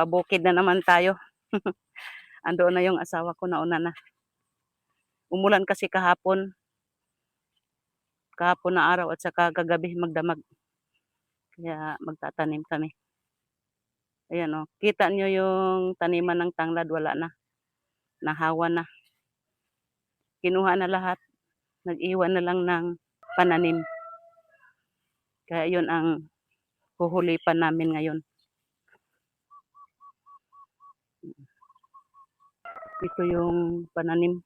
pabukid na naman tayo. Andoon na yung asawa ko, nauna na. Umulan kasi kahapon na araw at saka kagabi magdamag. Kaya magtatanim kami. Ayan o, kita nyo yung taniman ng tanglad, wala na. Nahawa na. Kinuha na lahat. Nag-iwan na lang ng pananim. Kaya yun ang huhulipan namin ngayon. Ito yung pananim.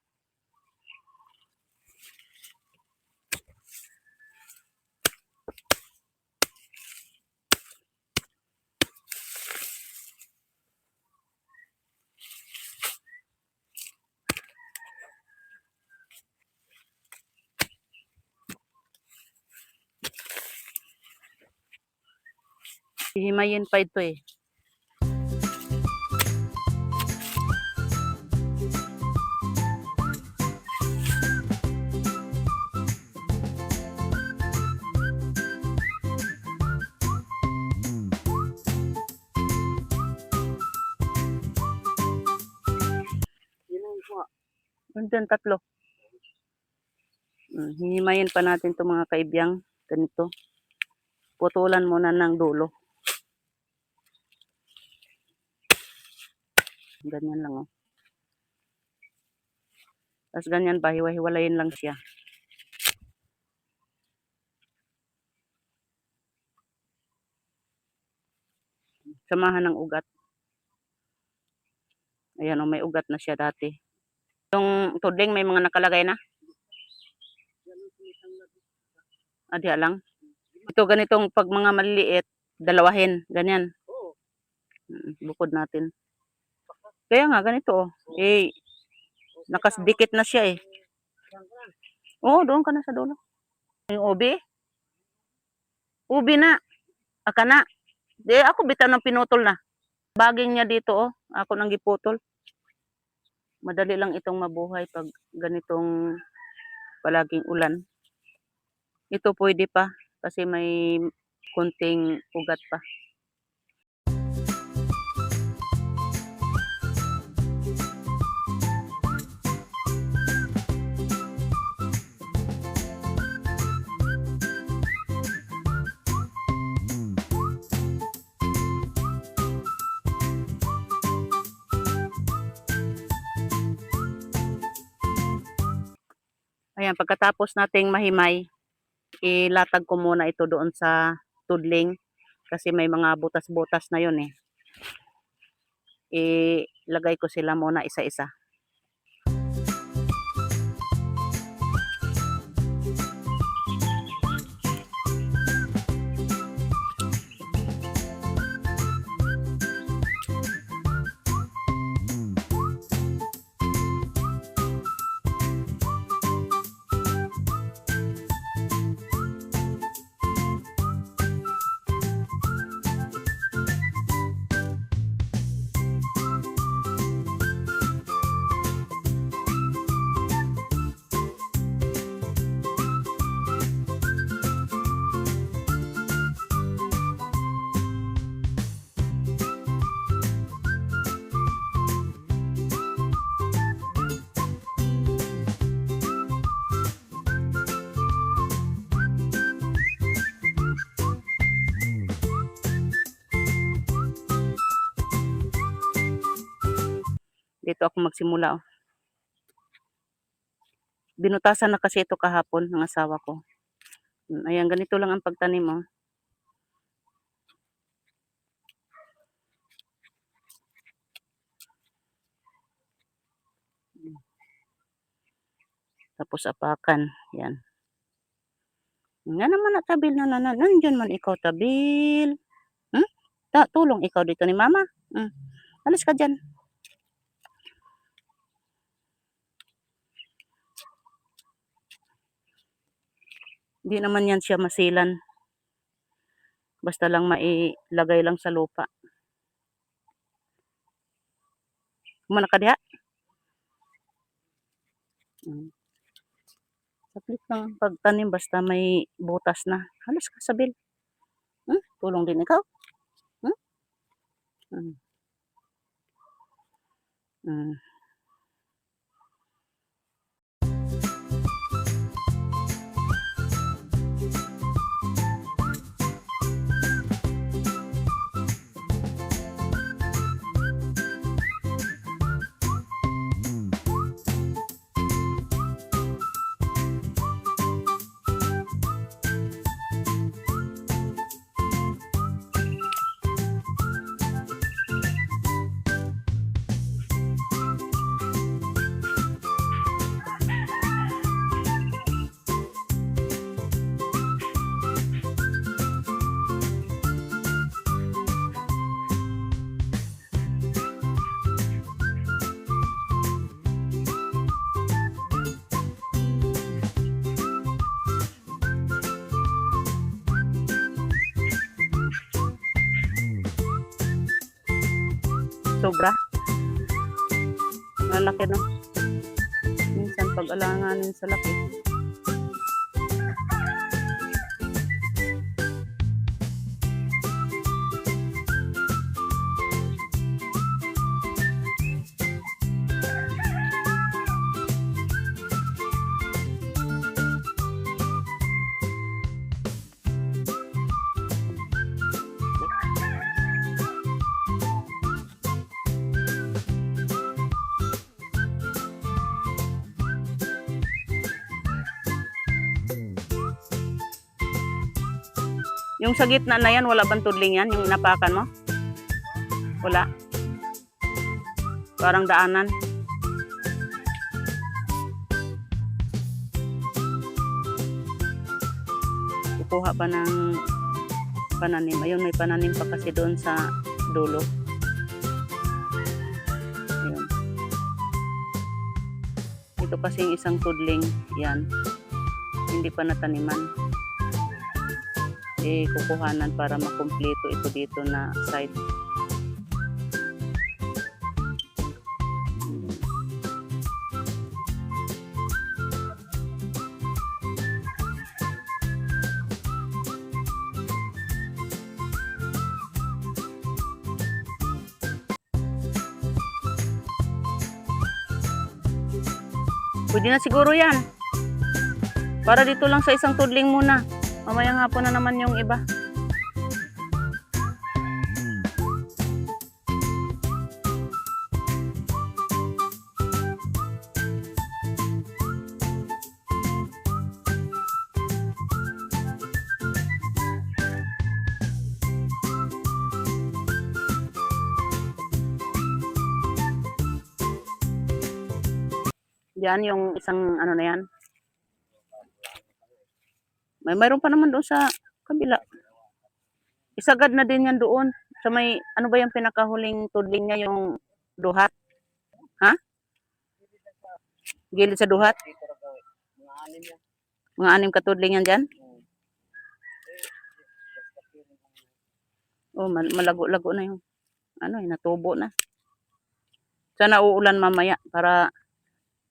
Hihimayin pa ito eh. Nandyan tatlo. Hihimayin pa natin itong mga kaibiyang. Ganito. Putulan muna ng dulo. Ganyan lang oh. Tapos ganyan ba, hiwa-hiwalayin lang siya. Samahan ng ugat. Ayan oh, may ugat na siya dati. Yung tudling may mga nakalagay na. Diya lang. Ito ganitong pag mga maliliit, dalawahin. Ganyan. Bukod natin. Kaya nga, ganito oh. Eh, nakasdikit na siya eh. Oo, doon ka na sa dulo. Yung ubi? Ubi na. Aka na. Di ako bitan ng pinutol na. Baging niya dito oh. Ako nang giputol. Madali lang itong mabuhay pag ganitong palaging ulan. Ito pwede pa kasi may kunting ugat pa. Ayan, pagkatapos nating mahimay, ilatag ko muna ito doon sa tudling kasi may mga butas-butas na yun eh. Ilagay ko sila muna isa-isa. Dito ako magsimula oh. Binutasan na kasi ito kahapon ng asawa ko. Ayan, ganito lang ang pagtanim oh. Tapos apakan. Yan. Nga naman na tabil na nandyan man ikaw tabil. Tulong ikaw dito ni mama. Alis ka dyan. Hindi naman yan siya masilan. Basta lang mailagay lang sa lupa. Kumana ka diha? Saplit lang pagtanim basta may butas na. Halos ka sabil. Tulong din ikaw. Mm. Sobra. Malaki, no? Minsan pag alanganin sa laki. Yung sa gitna na yan, wala bang tudling yan? Yung inapakan mo? Wala. Parang daanan. Kukuha pa ng pananim. Ayun, may pananim pa kasi doon sa dulo. Ayun. Ito kasi yung isang tudling. Yan. Hindi pa nataniman. Kukuhanan para makumpleto ito dito na side. Pwede na siguro yan. Para dito lang sa isang tudling muna. Mamayang hapon na naman yung iba. Yan yung isang ano na yan. Mayroon pa naman doon sa kabila. Isagad na din yan doon. So may, ano ba yung pinakahuling tudling niya, yung duhat? Ha? Gilid sa duhat? Mga 6 katudling yan dyan? Oh, malago-lago na yung, ano, natubo na. Sana uulan mamaya para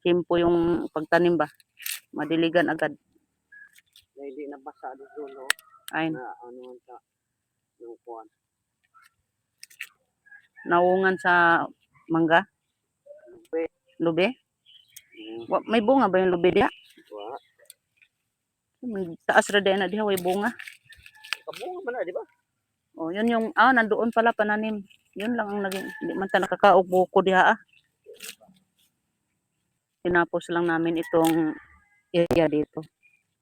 simpo yung pagtanim ba. Madiligan agad. Hindi nabasa doon, no? Ay, Na ano sa yung kuwan. naungan sa mangga? Lube. Lube? May bunga ba yung lube diha? Wa. Taas ra din na diha, may bunga. Kabunga man na, di ba? Oh, yun yung, nandoon pala pananim. Yun lang ang naging, hindi man ta nakakaugbo ko diha Tinapos lang namin itong area dito.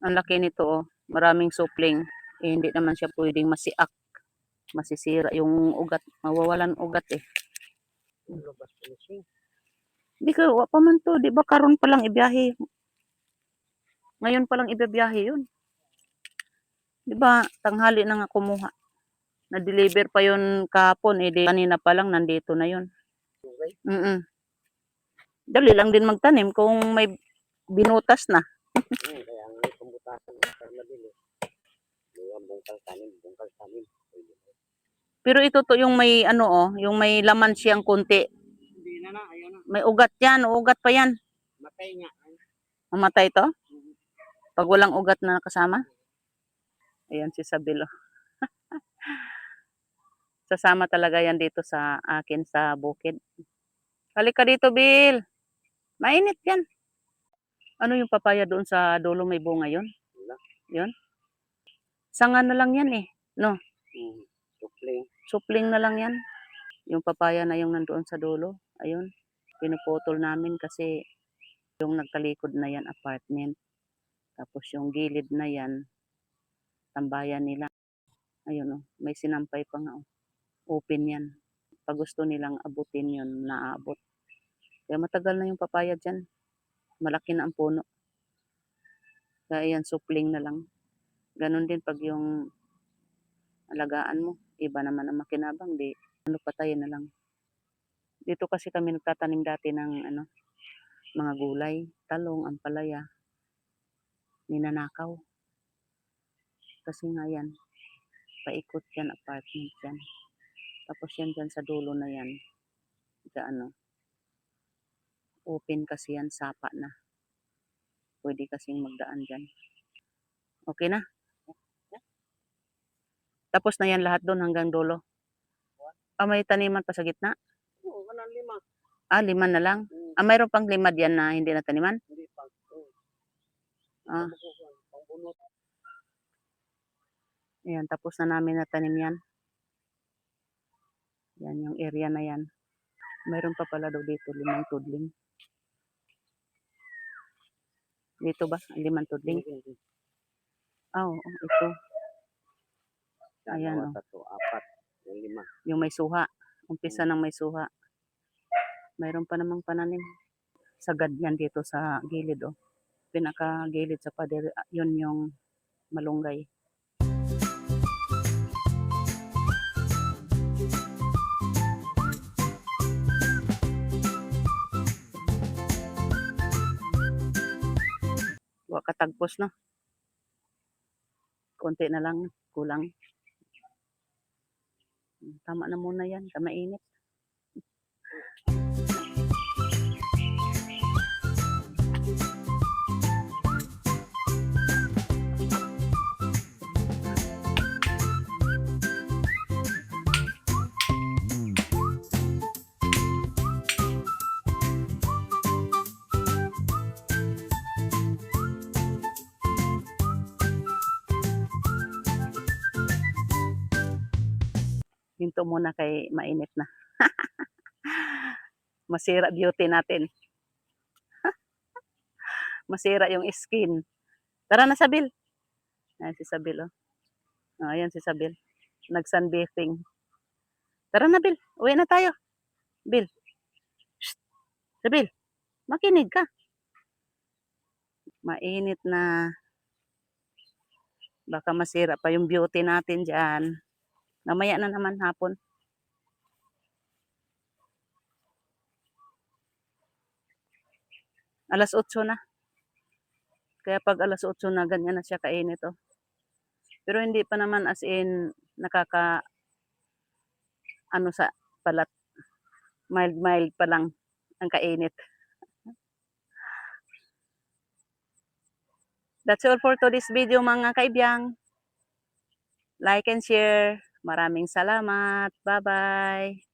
Ang laki nito, oh. Maraming supling. Hindi naman siya pwedeng masiak. Masisira yung ugat. Mawawalan ugat eh. Hindi ka, wa pa man to. Di ba karon pa lang ibiyahe? Ngayon pa lang ibiyahe yun. Di ba tanghali na nga kumuha. Na-deliver pa yun kahapon. Di kanina pa lang nandito na yun. Dali lang din magtanim kung may binutas na. Kaya nga pambutasan para mabili. Bungkal tanim. Pero ito to yung may yung may laman siyang kunti. Hindi na, ayun na. May ugat yan, ugat pa yan. Matay nga. Mamatay to? Pag walang ugat na nakasama? Ayan si Sabilo. Sasama talaga yan dito sa akin sa bukid. Halika dito, Bill. Mainit yan. Ano yung papaya doon sa dulo may bunga yun? Wala. Yun? Sanga na lang yan eh. No? Supling. Supling na lang yan. Yung papaya na yung nandoon sa dulo. Ayun. Pinuputol namin kasi yung nagtalikod na yan apartment. Tapos yung gilid na yan, tambayan nila. Ayun oh, may sinampay pa nga oh. Open yan. Pag gusto nilang abutin yun, naaabot. Kaya matagal na yung papaya dyan. Malaki na ang puno. Kaya yan, supling na lang. Ganon din pag yung alagaan mo. Iba naman ang makinabang, di ano patayin na lang. Dito kasi kami nagtatanim dati ng mga gulay, talong, ampalaya, ninanakaw. Kasi nga yan, paikot yan, apartment yan. Tapos yan dyan sa dulo na yan, open kasi yan, sapa na. Pwede kasing magdaan dyan. Okay na? Tapos na yan lahat doon hanggang dulo. May taniman pa sa gitna? Oo, kanang 5. 5 na lang. Mayroon pang 5 diyan na hindi na taniman? Hindi pa. Ah. Pangbunot. Ayan, tapos na namin natanim yan. Yan yung area na yan. Mayroon pa pala daw dito 5 tudling. Dito ba? 5 tudling? Oo, ito. Ayan, 2, 3, 4, 5. Yung may suha. Umpisa ng may suha. Mayroon pa namang pananim. Sagad yan dito sa gilid oh. Pinaka-gilid sa pader, yun yung malunggay. Wa katagpos no. Konti na lang, kulang. Tama na muna yan, mainit. Hinto muna kay mainit na. Masira beauty natin. Masira yung skin. Tara na, Sabil. Ayan si Sabil, oh. Ayan si Sabil. Nag-sunbathing. Tara na, Bil. Uwi na tayo. Bil. Shh. Sabil, makinig ka. Mainit na. Baka masira pa yung beauty natin dyan. Namaya na naman hapon. Alas 8 na. Kaya pag alas 8 na, ganyan na siya kainit, oh. Pero hindi pa naman as in sa balat. Mild pa lang ang kainit. That's all for today's video mga kaibiyang. Like and share. Maraming salamat. Bye-bye.